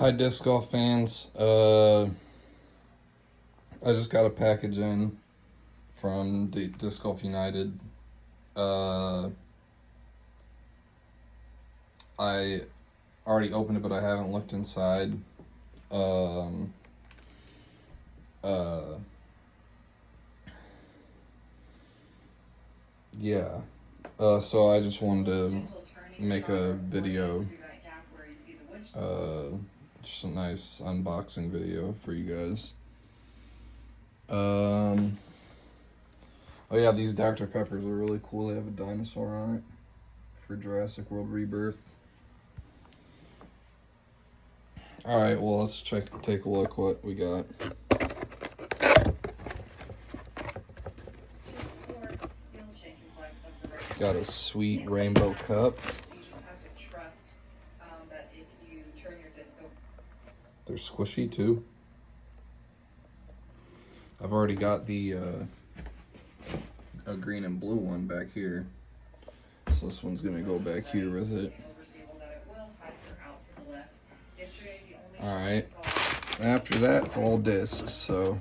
Hi, disc golf fans. I just got a package in from Disc Golf United. I already opened it, but I haven't looked inside. Yeah. So I just wanted to make a video. Just a nice unboxing video for you guys. Oh yeah, these Dr. Peppers are really cool. They have a dinosaur on it for Jurassic World Rebirth. Alright, well, let's take a look what we got. Got a sweet rainbow cup. They're squishy too. I've already got the a green and blue one back here, so this one's gonna go back here with it. All right, after that it's all discs, so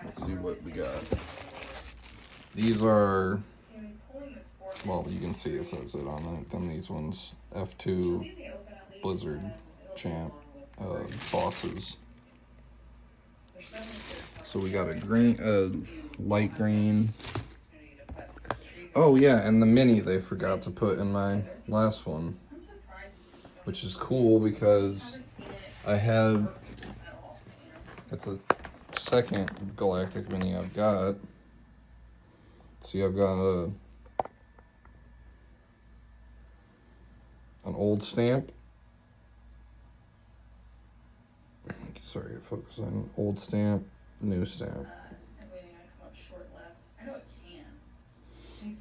let's see what we got. These are, well, you can see it says it on it. Then these ones, F2 Blizzard Champ bosses. So we got a green, light green. Oh yeah, and the mini they forgot to put in my last one, which is cool because I have, it's a second Galactic mini I've got. See, I've got an old stamp. Sorry, focus on old stamp, new stamp.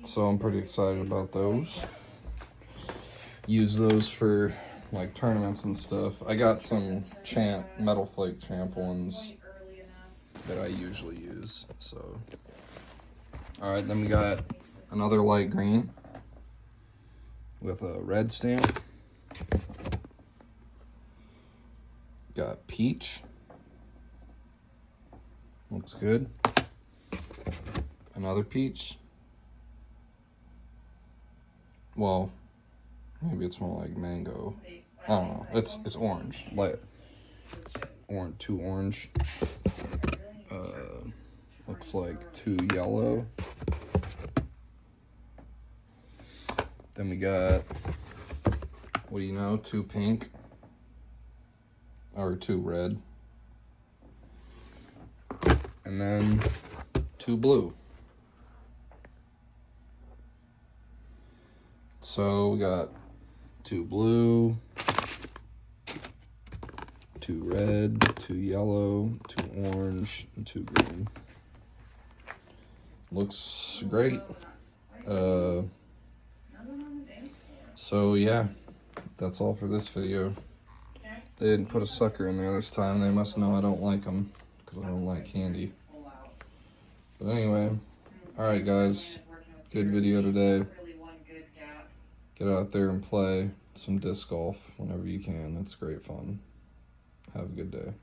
So I'm pretty excited about those. Use those for like tournaments and stuff. I got some Champ, Metal Flake Champ ones that I usually use, so. All right, then we got another light green with a red stamp. Got peach. Looks good. Another peach. Well, maybe it's more like mango. I don't know. It's orange. Light orange, too orange. Looks like too yellow. Then we got, what do you know, too pink. Or too red. And then too blue. So we got too blue, too red, too yellow, too orange, and too green. Looks great. So yeah, that's all for this video. They didn't put a sucker in there this time. They must know I don't like them because I don't like candy. But anyway, alright guys, good video today. Get out there and play some disc golf whenever you can. It's great fun. Have a good day.